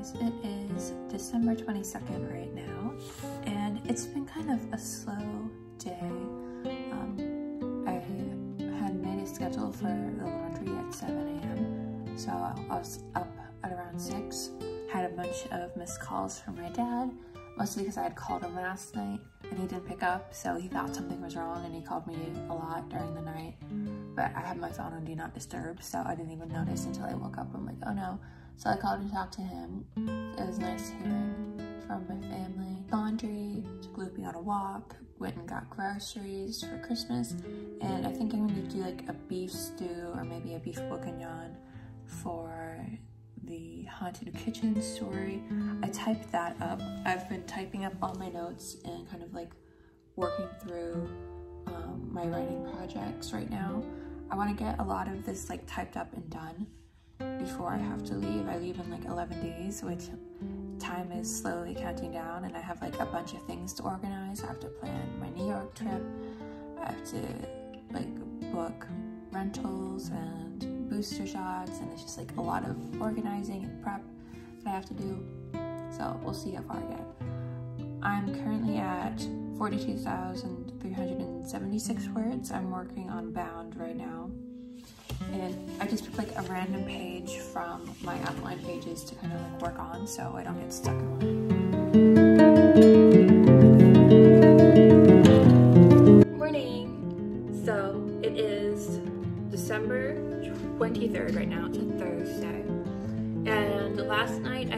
guys, it is December 22nd right now, and it's been kind of a slow day. I had made a schedule for the laundry at 7 a.m. so I was up at around 6, had a bunch of missed calls from my dad, mostly because I had called him last night and he didn't pick up, so he thought something was wrong and he called me a lot during the night. But I had my phone on Do Not Disturb, so I didn't even notice until I woke up. I'm like, oh no. So I called and talked to him. It was nice hearing from my family. Laundry, took Loopy on a walk, went and got groceries for Christmas, and I think I'm going to do like a beef stew or maybe a beef bourguignon for the Haunted Kitchen story. I typed that up. I've been typing up all my notes and kind of like working through my writing projects right now. I want to get a lot of this like typed up and done before I have to leave. I leave in like 11 days, which time is slowly counting down, and I have like a bunch of things to organize. I have to plan my New York trip. I have to like book rentals and booster shots, and it's just like a lot of organizing and prep that I have to do. So we'll see how far I get. I'm currently at 42,376 words. I'm working on Bound right now. And I just picked like a random page from my outline pages to kind of like work on so I don't get stuck in one. Morning! So it is December 23rd right now. It's a Thursday. And last night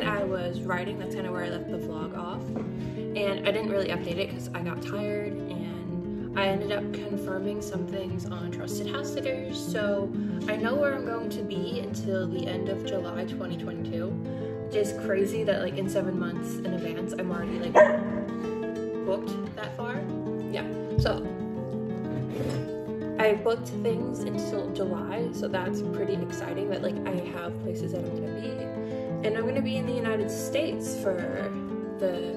I was writing. That's kind of where I left the vlog off. And I didn't really update it because I got tired, and I ended up confirming some things on Trusted House Sitters. So I know where I'm going to be until the end of July 2022. Which is crazy that like in 7 months in advance I'm already like booked that far. Yeah, so I booked things until July, so that's pretty exciting that like I have places that I'm gonna be. And I'm gonna be in the United States for the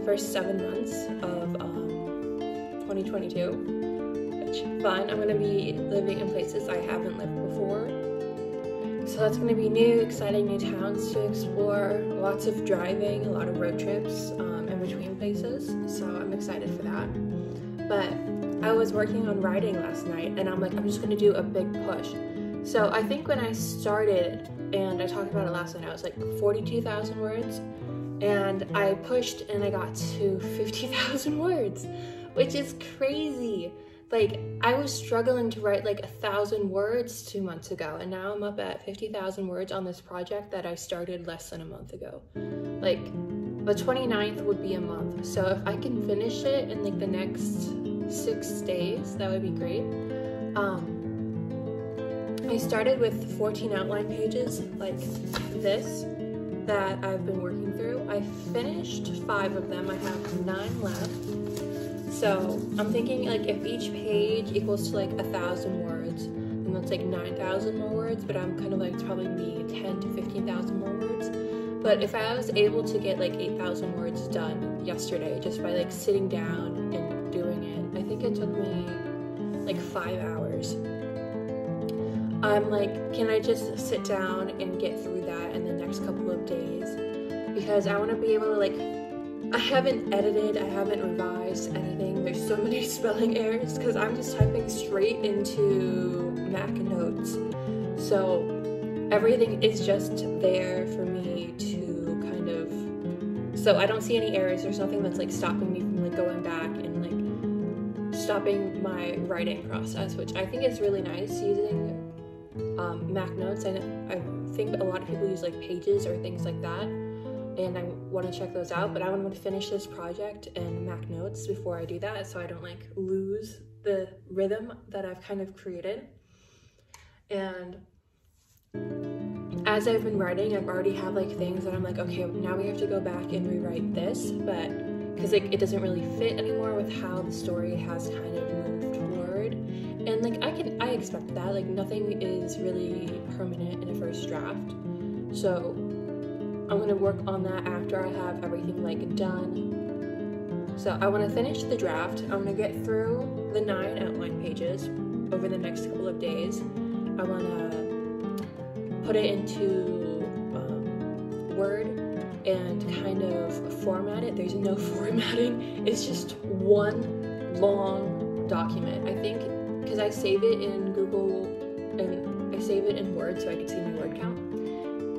first 7 months of 2022, which fun. I'm gonna be living in places I haven't lived before. So that's gonna be new, exciting new towns to explore, lots of driving, a lot of road trips in between places. So I'm excited for that. But I was working on writing last night, and I'm like, I'm just gonna do a big push. So I think when I started, and I talked about it last night, I was like 42,000 words, and I pushed and I got to 50,000 words, which is crazy. Like, I was struggling to write like 1,000 words 2 months ago, and now I'm up at 50,000 words on this project that I started less than a month ago. Like, the 29th would be a month, so if I can finish it in like the next 6 days, that would be great. I started with 14 outline pages like this that I've been working through. I finished 5 of them. I have 9 left. So I'm thinking like if each page equals to like 1,000 words, then that's like 9,000 more words, but I'm kind of like probably need 10 to 15,000 more words. But if I was able to get like 8,000 words done yesterday just by like sitting down and doing it, I think it took me like 5 hours. I'm like, can I just sit down and get through that in the next couple of days? Because I want to be able to like, I haven't edited, I haven't revised anything. There's so many spelling errors because I'm just typing straight into Mac Notes. So everything is just there for me to kind of, so I don't see any errors. There's nothing that's like stopping me from like going back and like stopping my writing process, which I think is really nice using Mac Notes. I think a lot of people use like Pages or things like that, and I want to check those out, but I want to finish this project in Mac Notes before I do that, so I don't like lose the rhythm that I've kind of created. And as I've been writing, I've already had like things that I'm like, okay, now we have to go back and rewrite this, but because like it doesn't really fit anymore with how the story has kind of moved forward. And like I expect that, like nothing is really permanent in a first draft. So I'm gonna work on that after I have everything like done. So I wanna finish the draft. I'm gonna get through the 9 outline pages over the next couple of days. I wanna put it into Word and kind of format it. There's no formatting. It's just one long document. I think because I save it in Google and I save it in Word so I can see my word count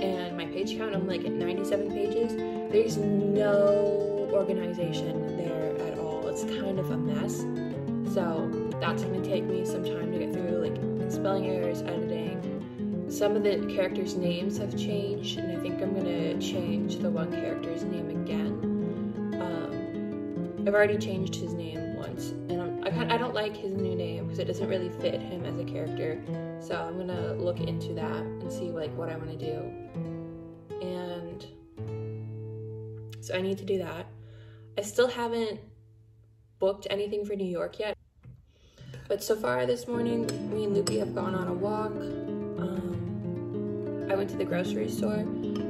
and my page count. I'm like at 97 pages. There's no organization there at all. It's kind of a mess. So that's going to take me some time to get through, like spelling errors, editing. Some of the characters' names have changed, and I think I'm going to change the one character's name again. I've already changed his name once, and I don't like his new name because it doesn't really fit him as a character. So I'm going to look into that and see like what I want to do. And so I need to do that. I still haven't booked anything for New York yet. But so far this morning, me and Loopy have gone on a walk. I went to the grocery store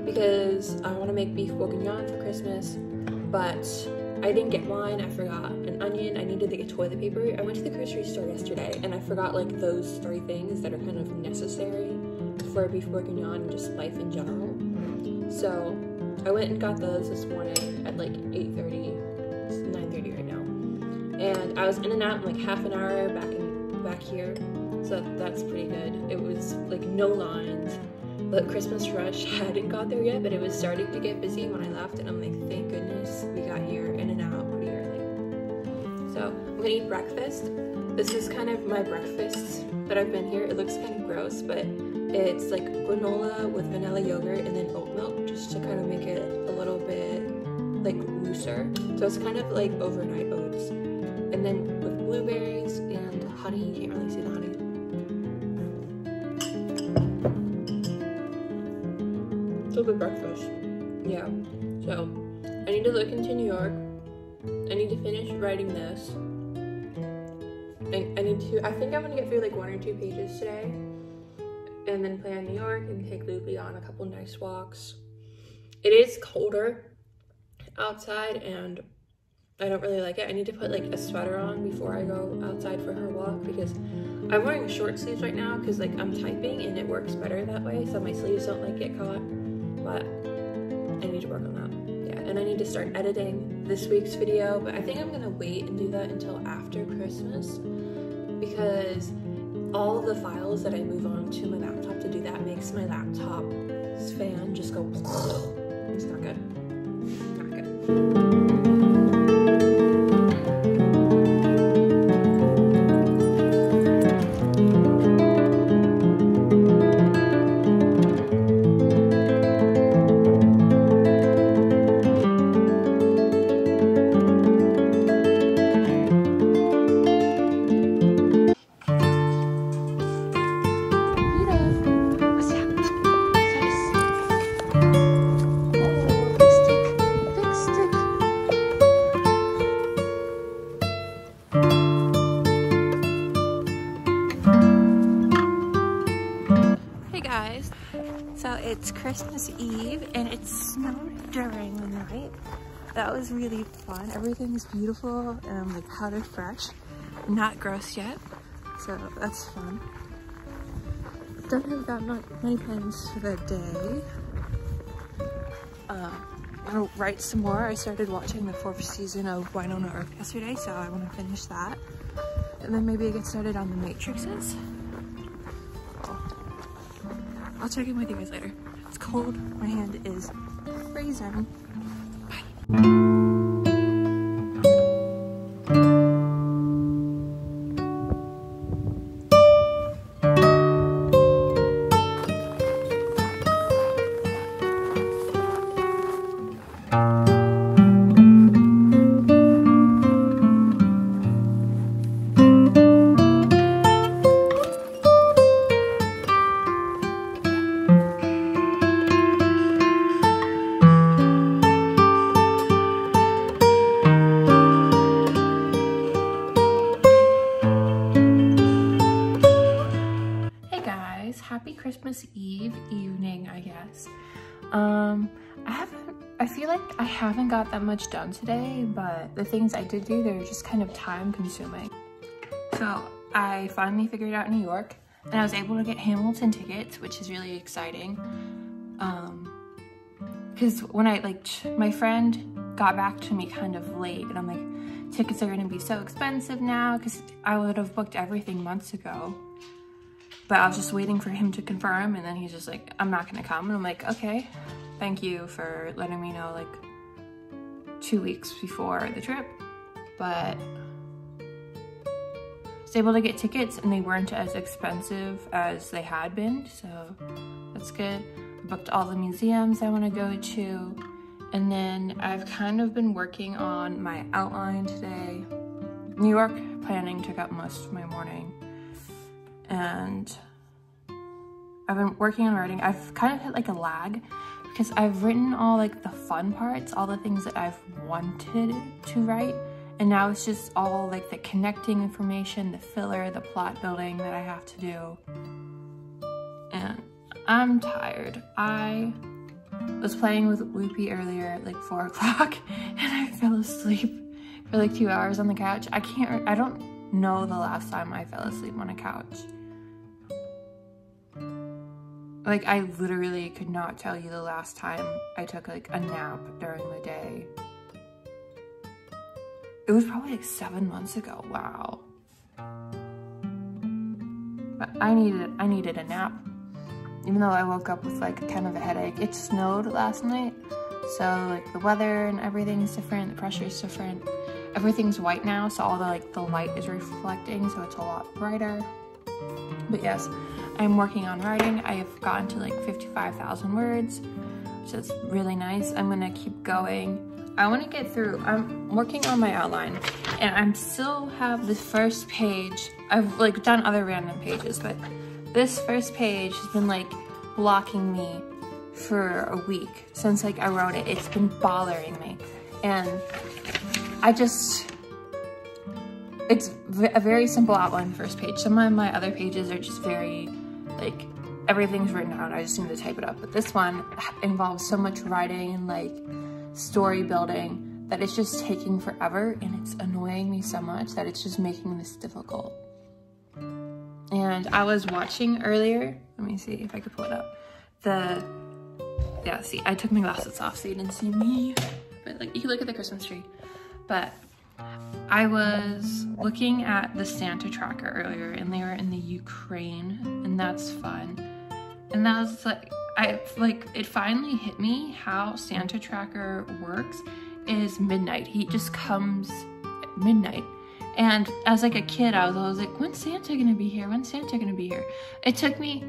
because I want to make beef bourguignon for Christmas, but I didn't get wine. I forgot an onion. I needed to get toilet paper. I went to the grocery store yesterday and I forgot like those 3 things that are kind of necessary for beef bourguignon and just life in general. So I went and got those this morning at like 8:30. It's 9:30 right now. And I was in and out in like half an hour back here, so that's pretty good. It was like no lines. The Christmas rush hadn't got there yet, but it was starting to get busy when I left, and I'm like, thank goodness we got here in and out pretty early. So I'm gonna eat breakfast. This is kind of my breakfast that I've been here. It looks kind of gross, but it's like granola with vanilla yogurt and then oat milk, just to kind of make it a little bit like looser. So it's kind of like overnight oats. And then with blueberries and honey. You can't really see the honey. It's a good breakfast. Yeah. So I need to look into New York. I need to finish writing this. I think I'm gonna get through like 1 or 2 pages today. And then plan New York and take Loopy on a couple nice walks. It is colder outside and I don't really like it. I need to put like a sweater on before I go outside for her walk because I'm wearing short sleeves right now because like I'm typing and it works better that way, so my sleeves don't like get caught. But I need to work on that. Yeah, and I need to start editing this week's video, but I think I'm gonna wait and do that until after Christmas because all of the files that I move on to my laptop to do that makes my laptop's fan just go. It's not good. Not good. So it's Christmas Eve and it snowed during the night. That was really fun. Everything is beautiful and like powder fresh, not gross yet. So that's fun. Don't have that many plans for the day. I'll write some more. I started watching the 4th season of Wynonna Earp yesterday, so I want to finish that. And then maybe I get started on the Matrixes. I'll check in with you guys later. It's cold. My hand is freezing. Bye. Happy Christmas Eve evening, I guess. I feel like I haven't got that much done today, but the things I did do, they're just kind of time consuming. So I finally figured out New York And I was able to get Hamilton tickets, which is really exciting. Because when my friend got back to me kind of late, and I'm like, tickets are gonna be so expensive now, because I would have booked everything months ago. But I was just waiting for him to confirm, and then he's just like, I'm not gonna come. And I'm like, okay, thank you for letting me know like 2 weeks before the trip. But I was able to get tickets, and they weren't as expensive as they had been, so that's good. I booked all the museums I want to go to, and then I've kind of been working on my outline today. New York planning took up most of my morning, and I've been working on writing. I've kind of hit like a lag because I've written all like the fun parts, all the things that I've wanted to write, and now it's just all like the connecting information, the filler, the plot building that I have to do. And I'm tired. I was playing with Loopy earlier at like 4 o'clock and I fell asleep for like 2 hours on the couch. I don't know the last time I fell asleep on a couch. Like, I literally could not tell you the last time I took like a nap during the day. It was probably like 7 months ago, wow. But I needed a nap. Even though I woke up with like kind of a headache. It snowed last night, so like the weather and everything is different, the pressure is different. Everything's white now, so all the light is reflecting, so it's a lot brighter. But yes, I'm working on writing. I have gotten to like 55,000 words, which is really nice. I'm gonna keep going. I wanna get through, I'm working on my outline, and I'm still have this first page. I've like done other random pages, but this first page has been like blocking me for a week since like I wrote it. It's been bothering me, and it's a very simple outline first page. Some of my other pages are just very like everything's written out. I just need to type it up. But this one involves so much writing and like story building that it's just taking forever, and it's annoying me so much that it's just making this difficult. And I was watching earlier, let me see if I could pull it up. Yeah, see, I took my glasses off so you didn't see me. But like, you can look at the Christmas tree. But I was looking at the Santa tracker earlier, and they were in the Ukraine, and that's fun. And that was like, it finally hit me how Santa tracker works is midnight. He just comes at midnight. And as like a kid, I was always like, when's Santa gonna be here? When's Santa gonna be here? It took me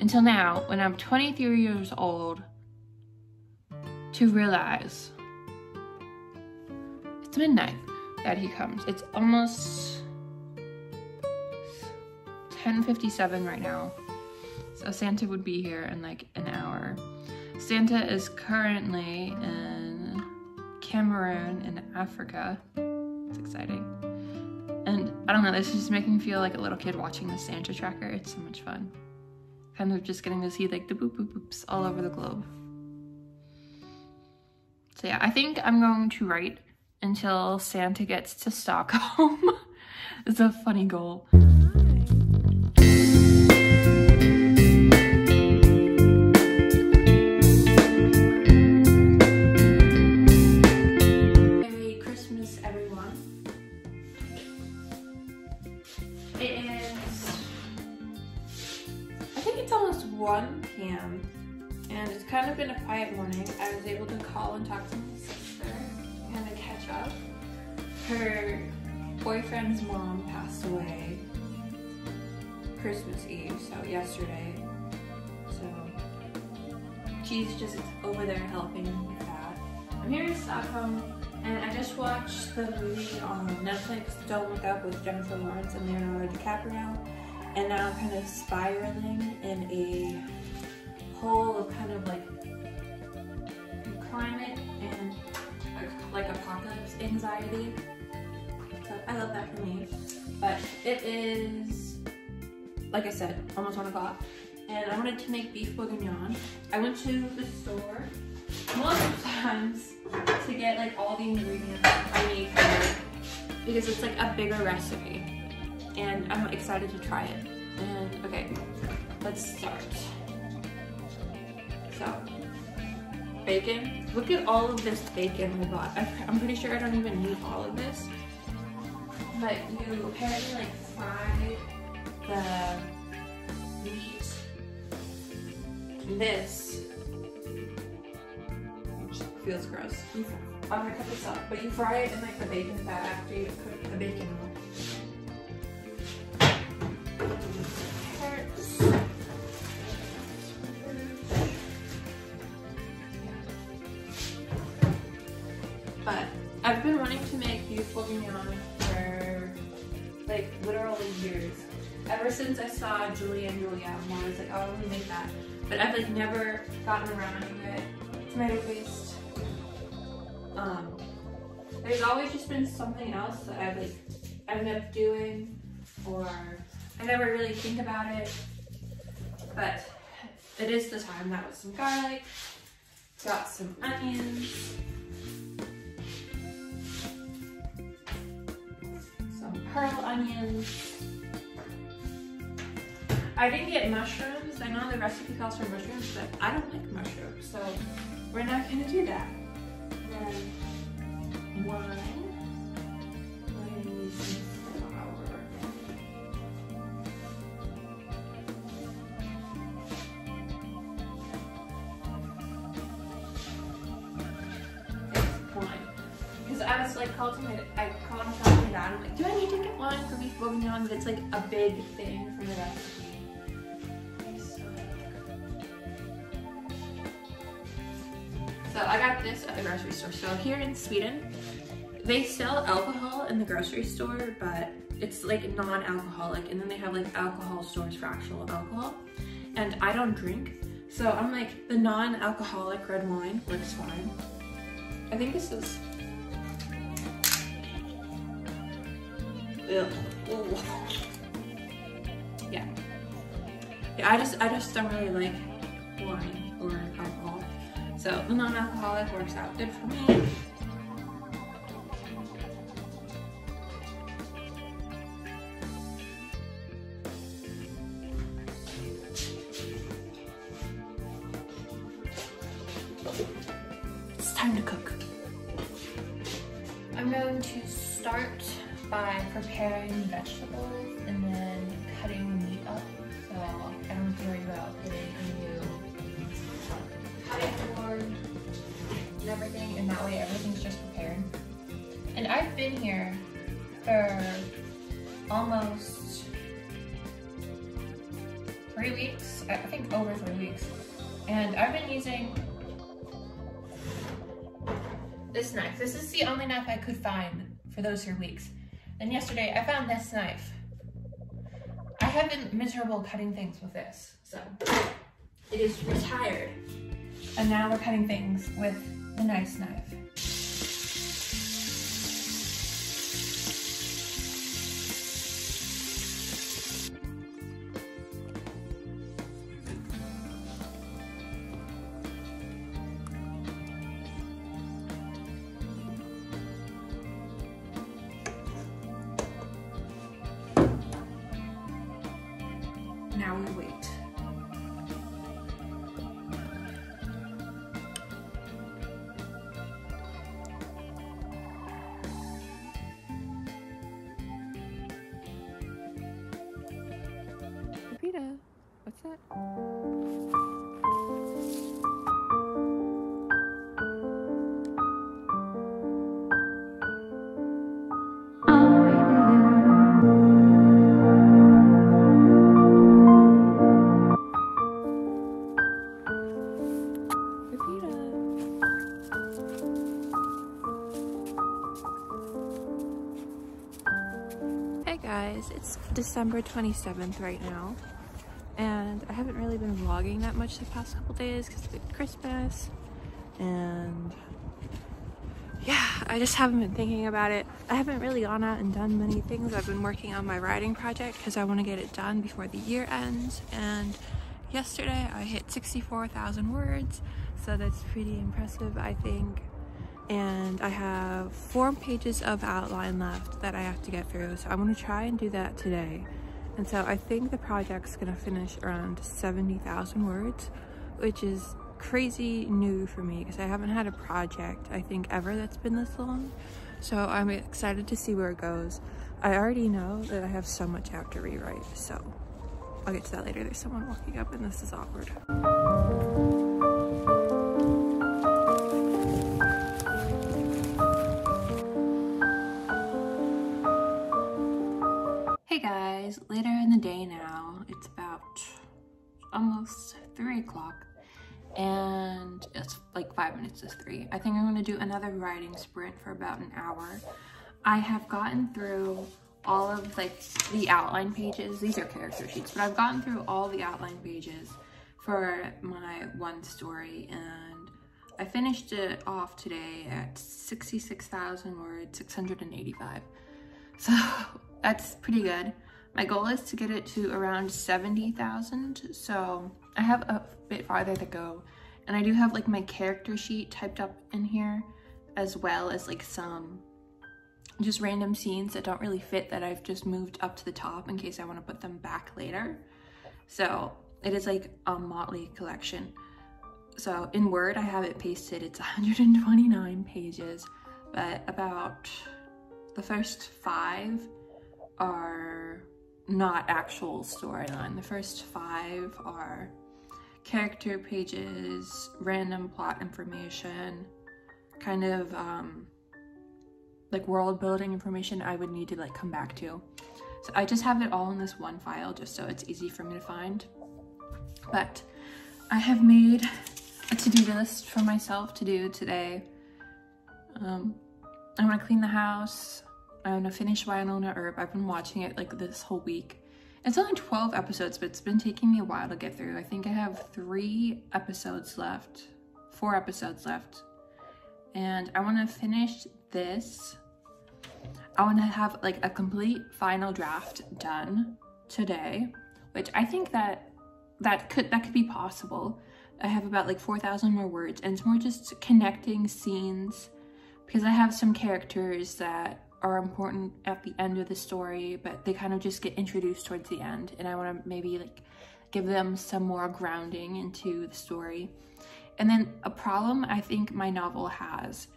until now, when I'm 23 years old, to realize it's midnight that he comes. It's almost 10:57 right now. So Santa would be here in like an hour. Santa is currently in Cameroon in Africa. It's exciting. And I don't know, this is just making me feel like a little kid watching the Santa tracker. It's so much fun. Kind of just getting to see like the boop boop boops all over the globe. So yeah, I think I'm going to write until Santa gets to Stockholm. It's a funny goal. Merry Christmas, everyone. It is, I think it's almost 1 p.m. and it's kind of been a quiet morning. I was able to call and talk to my sister and kind of catch up. Her boyfriend's mom passed away Christmas Eve, so yesterday. So she's just over there helping with that. I'm here in Stockholm, and I just watched the movie on Netflix, Don't Look Up, with Jennifer Lawrence and Leonardo DiCaprio, and now I'm kind of spiraling in a hole of kind of like climate and like apocalypse anxiety. So I love that for me. But it is, like I said, almost 1 o'clock, and I wanted to make beef bourguignon. I went to the store multiple times to get like all the ingredients I need for it, because it's like a bigger recipe, and I'm excited to try it. And okay, let's start. So, bacon. Look at all of this bacon I bought. I'm pretty sure I don't even need all of this. But you apparently like fry the meat. This feels gross. I'm gonna cut this up, but you fry it in like the bacon fat after you cook the bacon up. But I've been wanting to make beef bourguignon for like literally years. Ever since I saw Julie and Julia, I was like, oh, I want to make that. But I've like never gotten around to it. Tomato paste. There's always just been something else that I've like ended up doing, or I never really think about it. But it is the time. That was some garlic. Got some onions. Some pearl onions. I didn't get mushrooms. I know the recipe calls for mushrooms, but I don't like mushrooms, so we're not gonna do that. Then wine. We're gonna use some flour. It's wine. Because I was like I called my dad. I'm like, do I need to get wine for beef bourguignon? But it's like a big thing for the recipe. So I got this at the grocery store. So here in Sweden, they sell alcohol in the grocery store, but it's like non-alcoholic. And then they have like alcohol stores for actual alcohol. And I don't drink. So I'm like, the non-alcoholic red wine works fine. I think this is... Ugh. Yeah. Yeah, I just don't really like wine or alcohol. So the non-alcoholic works out good for me. It's time to cook. I'm going to start by preparing vegetables and then cutting the meat up, so I don't have to worry about getting a new cutting board and everything, and that way everything's just prepared. And I've been here for almost 3 weeks, I think over 3 weeks, and I've been using this knife. This is the only knife I could find for those 3 weeks. And yesterday I found this knife. I have been miserable cutting things with this, so it is retired. And now we're cutting things with the nice knife. Now we wait. Pepita, what's that? Hey guys, it's December 27th right now, and I haven't really been vlogging that much the past couple days because it's Christmas, and yeah, I just haven't been thinking about it. I haven't really gone out and done many things. I've been working on my writing project because I want to get it done before the year ends, and yesterday I hit 64,000 words, so that's pretty impressive, I think. And I have 4 pages of outline left that I have to get through, so I'm going to try and do that today. And so I think the project's gonna finish around 70,000 words, which is crazy new for me because I haven't had a project, I think, ever that's been this long. So I'm excited to see where it goes. I already know that I have so much I have to rewrite, so I'll get to that later. There's someone walking up and this is awkward. Hey guys, later in the day now. It's about almost 3 o'clock and it's like 5 minutes to 3. I think I'm gonna do another writing sprint for about an hour. I have gotten through all of like the outline pages. These are character sheets, but I've gotten through all the outline pages for my one story, and I finished it off today at 66,000 words, 685. So that's pretty good. My goal is to get it to around 70,000, so I have a bit farther to go. And I do have like my character sheet typed up in here, as well as like some just random scenes that don't really fit that I've just moved up to the top in case I want to put them back later. So it is like a motley collection. So in Word, I have it pasted. It's 129 pages, but about the first 5 are not actual storyline. The first 5 are character pages, random plot information, kind of like world building information I would need to like come back to. So I just have it all in this one file just so it's easy for me to find. But I have made a to-do list for myself to do today. I want to clean the house. I want to finish Wynonna Earp. I've been watching it like this whole week. It's only 12 episodes, but it's been taking me a while to get through. I think I have 3 episodes left, 4 episodes left. And I want to finish this. I want to have like a complete final draft done today, which I think that could be possible. I have about like 4,000 more words, and it's more just connecting scenes because I have some characters that are important at the end of the story, but they kind of just get introduced towards the end, and I want to maybe like give them some more grounding into the story. And then a problem I think my novel has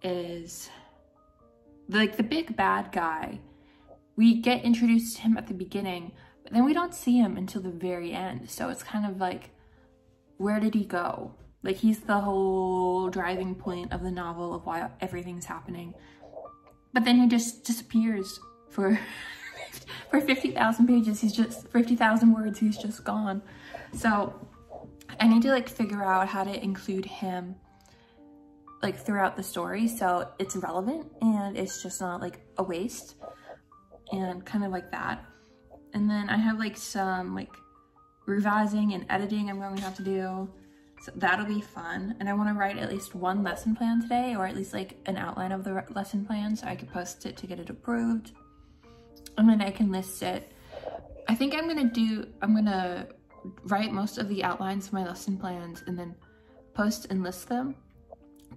is like the big bad guy. We get introduced to him at the beginning, but then we don't see him until the very end. So it's kind of like, where did he go? Like, he's the whole driving point of the novel of why everything's happening. But then he just disappears for 50,000 pages. He's just 50,000 words. He's just gone. So I need to like figure out how to include him like throughout the story so it's relevant and it's just not like a waste, and kind of like that. And then I have like some like revising and editing I'm going to have to do, so that'll be fun. And I want to write at least one lesson plan today, or at least like an outline of the lesson plan so I can post it to get it approved, and then I can list it. I think I'm gonna write most of the outlines of my lesson plans and then post and list them,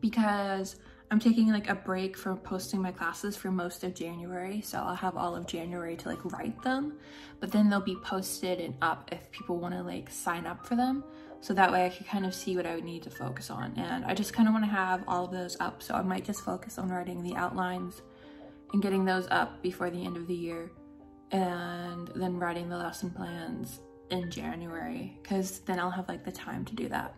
because I'm taking like a break from posting my classes for most of January, so I'll have all of January to like write them, but then they'll be posted and up if people want to like sign up for them, so that way I can kind of see what I would need to focus on. And I just kind of want to have all of those up, so I might just focus on writing the outlines and getting those up before the end of the year, and then writing the lesson plans in January, because then I'll have like the time to do that.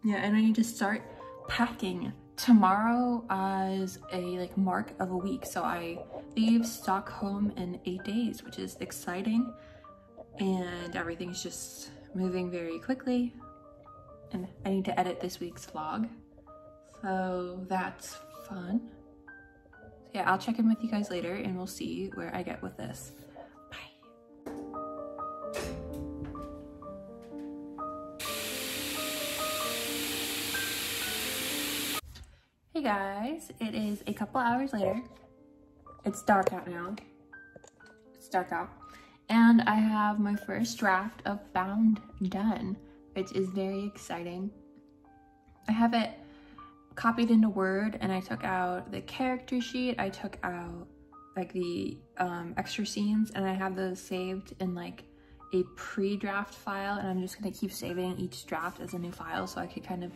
Yeah, and I need to start packing. Tomorrow is a like mark of a week, so I leave Stockholm in 8 days, which is exciting, and everything's just moving very quickly, and I need to edit this week's vlog, so that's fun. So yeah, I'll check in with you guys later and we'll see where I get with this. Hey guys, it is a couple hours later. It's dark out now. It's dark out. And I have my first draft of Bound done, which is very exciting. I have it copied into Word, and I took out the character sheet, I took out like the extra scenes, and I have those saved in like a pre-draft file, and I'm just gonna keep saving each draft as a new file so I could kind of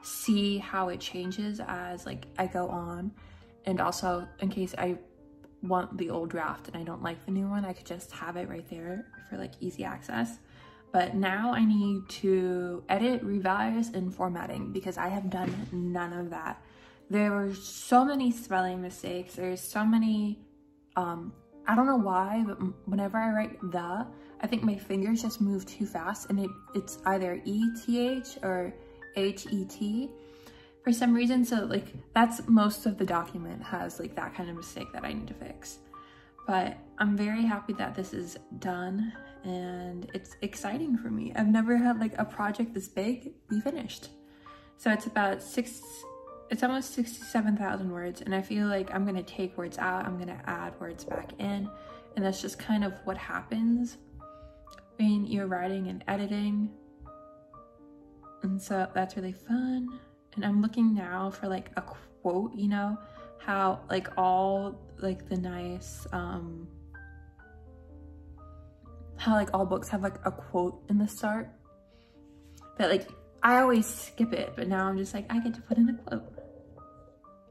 see how it changes as like I go on. And also in case I want the old draft and I don't like the new one, I could just have it right there for like easy access. But now I need to edit, revise, and formatting because I have done none of that. There were so many spelling mistakes. There's so many, I don't know why, but whenever I write the, I think my fingers just move too fast, and it's either ETH or HET for some reason. So like that's most of the document has like that kind of mistake that I need to fix. But I'm very happy that this is done, and it's exciting for me. I've never had like a project this big be finished. So it's about it's almost 67,000 words, and I feel like I'm gonna take words out, I'm gonna add words back in, and that's just kind of what happens when you're writing and editing. And so that's really fun. And I'm looking now for like a quote, you know, how like all like the nice, how like all books have like a quote in the start. But like, I always skip it, but now I'm just like, I get to put in a quote.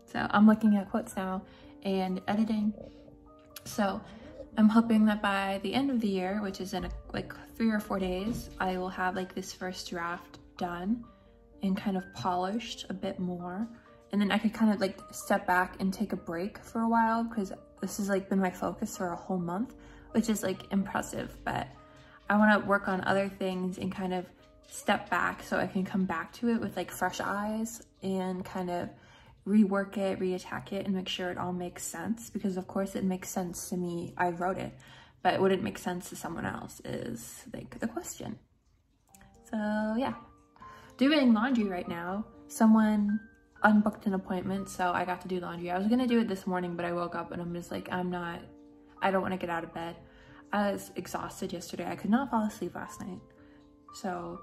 So I'm looking at quotes now and editing. So I'm hoping that by the end of the year, which is in like 3 or 4 days, I will have like this first draft done and kind of polished a bit more. And then I could kind of like step back and take a break for a while, because this has like been my focus for a whole month, which is like impressive. But I want to work on other things and kind of step back so I can come back to it with like fresh eyes and kind of rework it, reattack it, and make sure it all makes sense. Because of course it makes sense to me, I wrote it, but would it make sense to someone else is like the question. So yeah, doing laundry right now. Someone unbooked an appointment, so I got to do laundry. I was gonna do it this morning, but I woke up and I'm just like, I don't want to get out of bed. I was exhausted yesterday. I could not fall asleep last night. So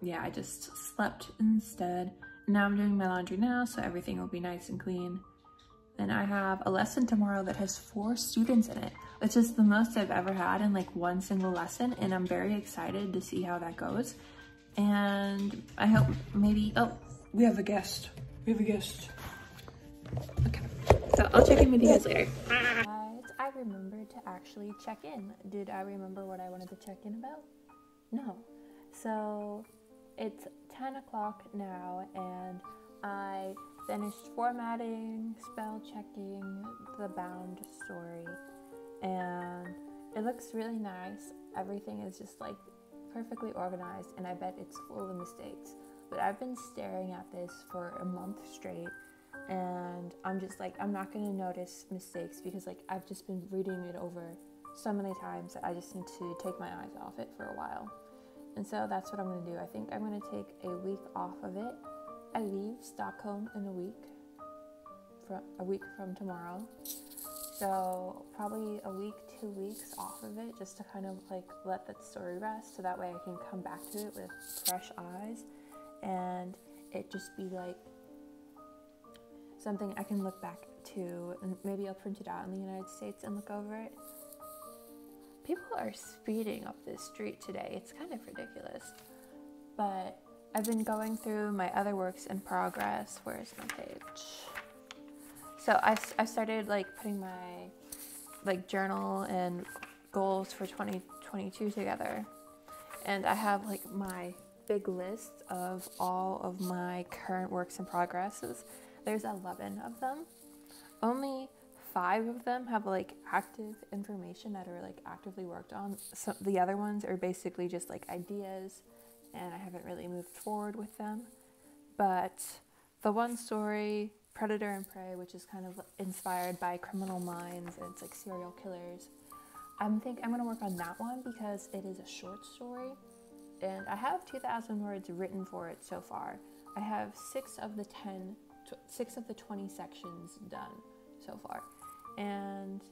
yeah, I just slept instead. Now I'm doing my laundry now, so everything will be nice and clean. And I have a lesson tomorrow that has 4 students in it, which is the most I've ever had in like one single lesson. And I'm very excited to see how that goes. And I hope maybe, oh, we have a guest. Okay, so I'll check in with you guys later. Guys, I remembered to actually check in. Did I remember what I wanted to check in about? No. So it's 10 o'clock now, and I finished formatting, spell checking the bound story, and it looks really nice. Everything is just like perfectly organized, and I bet it's full of mistakes. But I've been staring at this for a month straight, and I'm just like, I'm not gonna notice mistakes because like I've just been reading it over so many times that I just need to take my eyes off it for a while. And so that's what I'm gonna do. I think I'm gonna take a week off of it. I leave Stockholm in a week from tomorrow. So probably a week, 2 weeks off of it, just to kind of like let that story rest, so that way I can come back to it with fresh eyes and it just be like something I can look back to, and maybe I'll print it out in the United States and look over it. People are speeding up this street today. It's kind of ridiculous. But I've been going through my other works in progress. Where's my page? So I started like putting my like journal and goals for 2022 together. And I have like my big list of all of my current works in progresses. There's 11 of them. Only 5 of them have like active information that are like actively worked on. So the other ones are basically just like ideas, and I haven't really moved forward with them. But the one story, Predator and Prey, which is kind of inspired by Criminal Minds, and it's like serial killers, I think I'm gonna work on that one because it is a short story, and I have 2,000 words written for it so far. I have 6 of the 20 sections done so far, and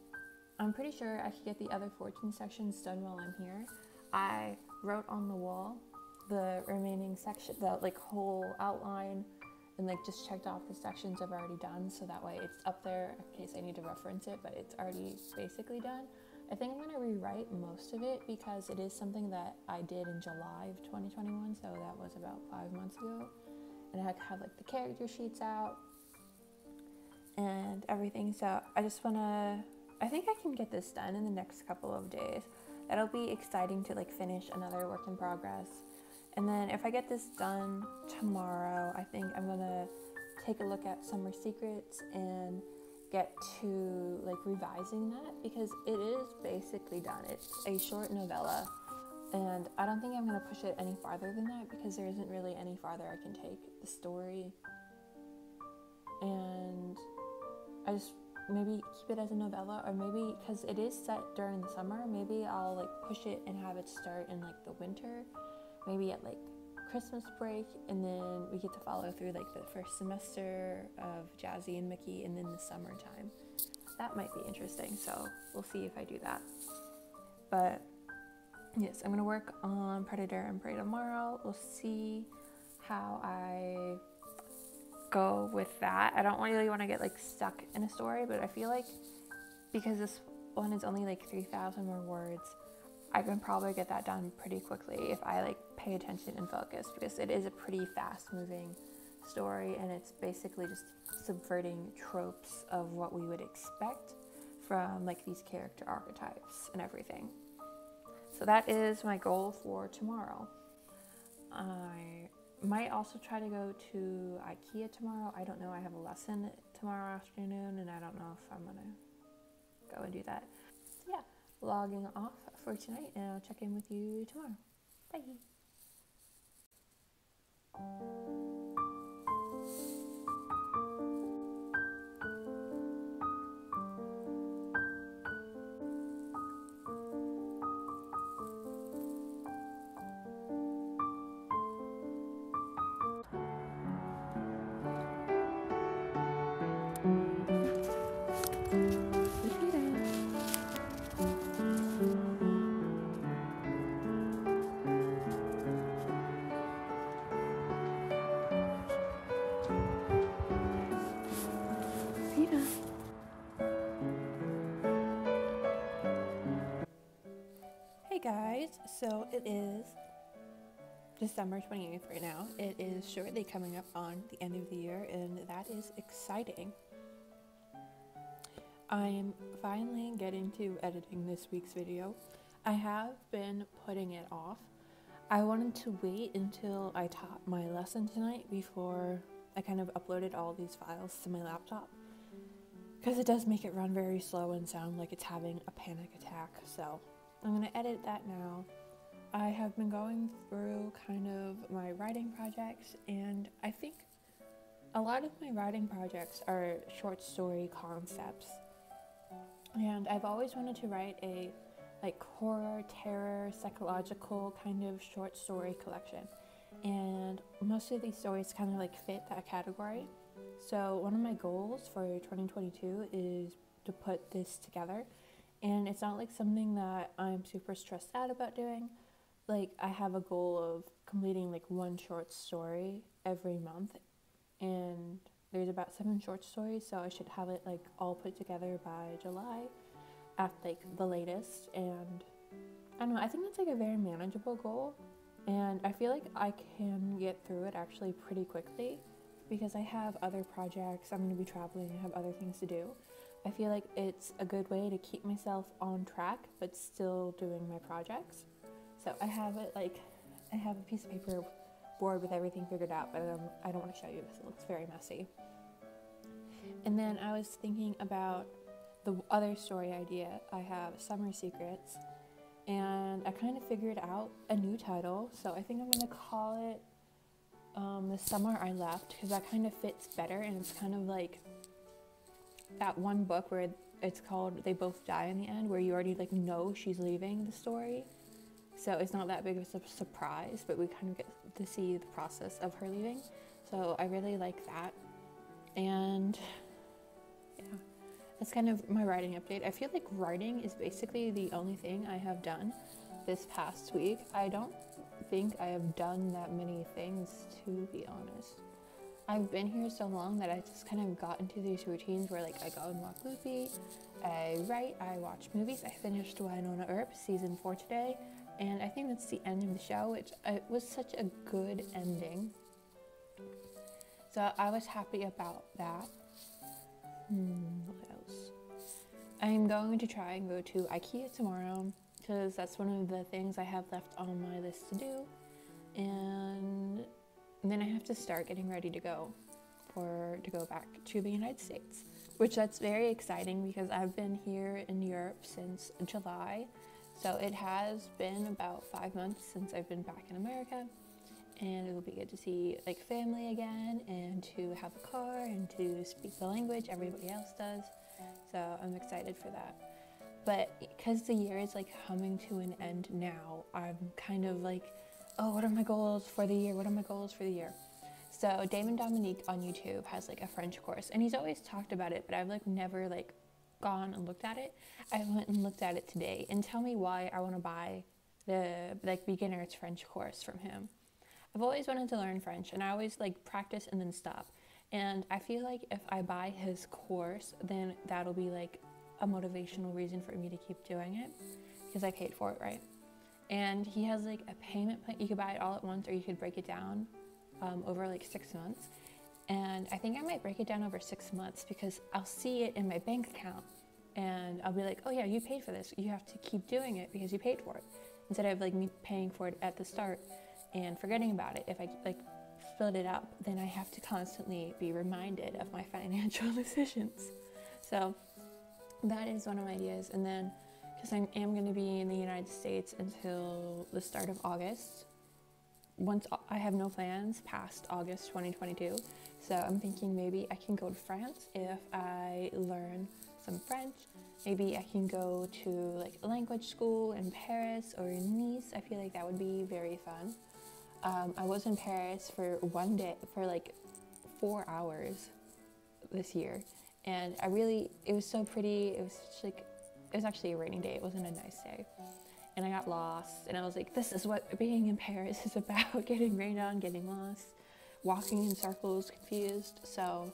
I'm pretty sure I could get the other 14 sections done while I'm here. I wrote on the wall the remaining section, the like whole outline and like just checked off the sections I've already done, so that way it's up there in case I need to reference it, but it's already basically done. I think I'm going to rewrite most of it because it is something that I did in July of 2021, so that was about 5 months ago. And I have like the character sheets out and everything, so I just want to, I think I can get this done in the next couple of days. That'll be exciting to like finish another work in progress. And then if I get this done tomorrow, I think I'm going to take a look at Summer Secrets and get to like revising that, because it is basically done. It's a short novella, and I don't think I'm going to push it any farther than that, because there isn't really any farther I can take the story. And I just maybe keep it as a novella, or maybe because it is set during the summer, maybe I'll like push it and have it start in like the winter, maybe at like Christmas break, and then we get to follow through like the first semester of Jazzy and Mickey, and then the summertime. That might be interesting, so we'll see if I do that. But yes, I'm gonna work on Predator and Prey tomorrow. We'll see how I go with that. I don't really want to get like stuck in a story, but I feel like because this one is only like 3,000 more words, I can probably get that done pretty quickly if I like pay attention and focus, because it is a pretty fast moving story, and it's basically just subverting tropes of what we would expect from like these character archetypes and everything. So that is my goal for tomorrow. I might also try to go to IKEA tomorrow. I don't know, I have a lesson tomorrow afternoon, and I don't know if I'm gonna go and do that. So yeah, logging off for tonight, and I'll check in with you tomorrow. Bye. Hey guys, so it is December 28th right now. It is shortly coming up on the end of the year, and that is exciting. I am finally getting to editing this week's video. I have been putting it off. I wanted to wait until I taught my lesson tonight before I kind of uploaded all these files to my laptop, because it does make it run very slow and sound like it's having a panic attack. So I'm going to edit that now. I have been going through kind of my writing projects, and I think a lot of my writing projects are short story concepts. And I've always wanted to write a like horror, terror, psychological kind of short story collection. And most of these stories kind of like fit that category. So one of my goals for 2022 is to put this together. And it's not like something that I'm super stressed out about doing. Like, I have a goal of completing like one short story every month, and there's about 7 short stories, so I should have it like all put together by July at like the latest. And I don't know, I think that's like a very manageable goal, and I feel like I can get through it actually pretty quickly, because I have other projects, I'm going to be traveling, I have other things to do. I feel like it's a good way to keep myself on track but still doing my projects. So I have it like, I have a piece of paper board with everything figured out, but I don't want to show you because it looks very messy. And then I was thinking about the other story idea. I have Summer Secrets, and I kind of figured out a new title, so I think I'm going to call it The Summer I Left, because that kind of fits better, and it's kind of like that one book where it's called They Both Die in the End, where you already like know she's leaving the story, so it's not that big of a surprise, but we kind of get to see the process of her leaving. So I really like that. And yeah, that's kind of my writing update. I feel like writing is basically the only thing I have done this past week. I don't think I have done that many things, to be honest. I've been here so long that I just kind of got into these routines where like I go and walk Luffy, I write, I watch movies. I finished Wynonna Earp season 4 today, and I think that's the end of the show, which it was such a good ending. So I was happy about that. What else? I'm going to try and go to IKEA tomorrow because that's one of the things I have left on my list to do. And then I have to start getting ready to go back to the United States, which that's very exciting because I've been here in Europe since July. So it has been about 5 months since I've been back in America, and it will be good to see like family again and to have a car and to speak the language everybody else does. So I'm excited for that. But because the year is like coming to an end now, I'm kind of like, oh, what are my goals for the year? What are my goals for the year? So Damon Dominique on YouTube has like a French course, and he's always talked about it, but I've like never like gone and looked at it. I went and looked at it today, and tell me why I want to buy the like beginner's French course from him. I've always wanted to learn French, and I always like practice and then stop. And I feel like if I buy his course, then that'll be like a motivational reason for me to keep doing it because I paid for it, right? And he has like a payment plan. You could buy it all at once, or you could break it down over like 6 months. And I think I might break it down over 6 months because I'll see it in my bank account and I'll be like, oh yeah, you paid for this. You have to keep doing it because you paid for it. Instead of like me paying for it at the start and forgetting about it. If I like filled it up, then I have to constantly be reminded of my financial decisions. So that is one of my ideas. And then because I am going to be in the United States until the start of August. Once I have no plans past August 2022, so I'm thinking maybe I can go to France if I learn some French. Maybe I can go to like a language school in Paris or in Nice. I feel like that would be very fun. I was in Paris for one day, for like 4 hours this year, and it was so pretty. It was just like, it was actually a rainy day. It wasn't a nice day. And I got lost, and I was like, this is what being in Paris is about, getting rained on, getting lost, walking in circles, confused. So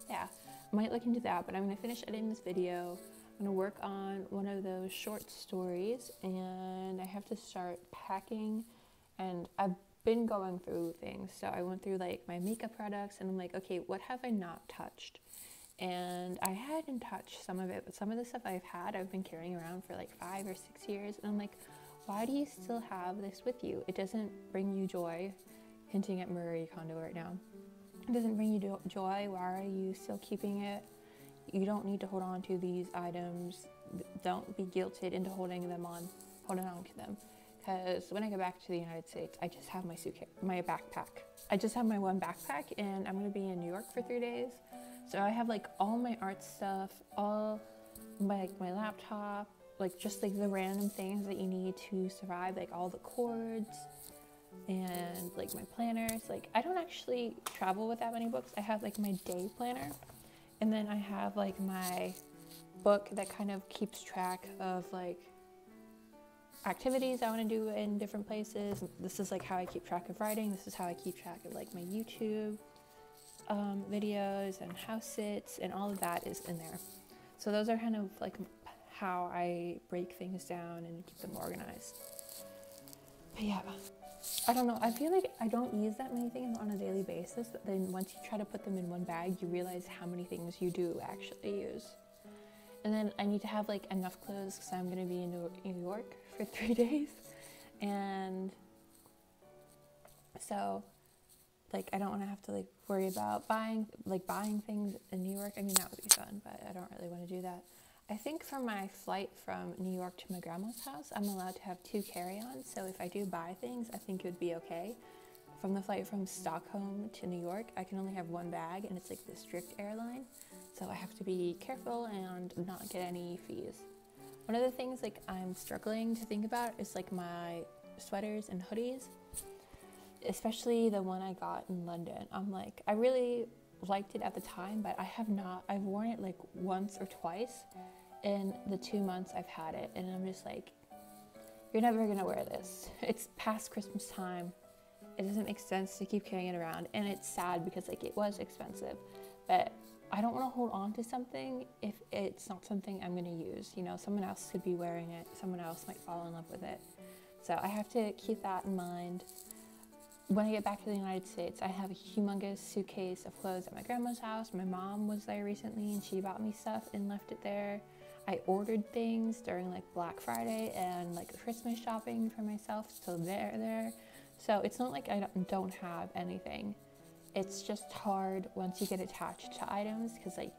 yeah, I might look into that, but I'm gonna finish editing this video. I'm gonna work on one of those short stories, and I have to start packing, and I've been going through things. So I went through like my makeup products, and I'm like, okay, what have I not touched? And I hadn't touched some of it, but some of the stuff I've been carrying around for like 5 or 6 years. And I'm like, why do you still have this with you? It doesn't bring you joy. Hinting at Marie Kondo right now. It doesn't bring you joy. Why are you still keeping it? You don't need to hold on to these items. Don't be guilted into holding on to them. Because when I go back to the United States, I just have my suitcase, my backpack. I just have my one backpack, and I'm gonna be in New York for 3 days. So I have like all my art stuff, all my laptop, like just like the random things that you need to survive, like all the cords and like my planners. Like I don't actually travel with that many books. I have like my day planner, and then I have like my book that kind of keeps track of like activities I want to do in different places. This is like how I keep track of writing. This is how I keep track of like my YouTube videos and house sits, and all of that is in there. So those are kind of like how I break things down and keep them organized. But yeah, I don't know, I feel like I don't use that many things on a daily basis, but then once you try to put them in one bag, you realize how many things you do actually use. And then I need to have like enough clothes because I'm going to be in New York for 3 days, and so like I don't want to have to like worry about buying things in New York. I mean, that would be fun, but I don't really want to do that. I think for my flight from New York to my grandma's house, I'm allowed to have 2 carry-ons. So if I do buy things, I think it would be okay. From the flight from Stockholm to New York, I can only have 1 bag, and it's like the strict airline. So I have to be careful and not get any fees. One of the things like I'm struggling to think about is like my sweaters and hoodies. Especially the one I got in London. I'm like, I really liked it at the time, but I've worn it like once or twice in the 2 months I've had it, and I'm just like, you're never gonna wear this. It's past Christmas time, it doesn't make sense to keep carrying it around. And it's sad because like it was expensive, but I don't want to hold on to something if it's not something I'm going to use. You know, someone else could be wearing it. Someone else might fall in love with it. So I have to keep that in mind. When I get back to the United States, I have a humongous suitcase of clothes at my grandma's house. My mom was there recently and she bought me stuff and left it there. I ordered things during like Black Friday and like Christmas shopping for myself, so they're there. So it's not like I don't have anything. It's just hard once you get attached to items because like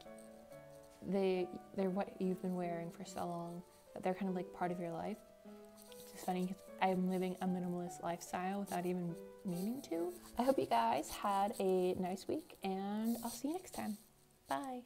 they're what you've been wearing for so long that they're kind of like part of your life. It's just funny because I'm living a minimalist lifestyle without even meaning to. I hope you guys had a nice week and I'll see you next time. Bye.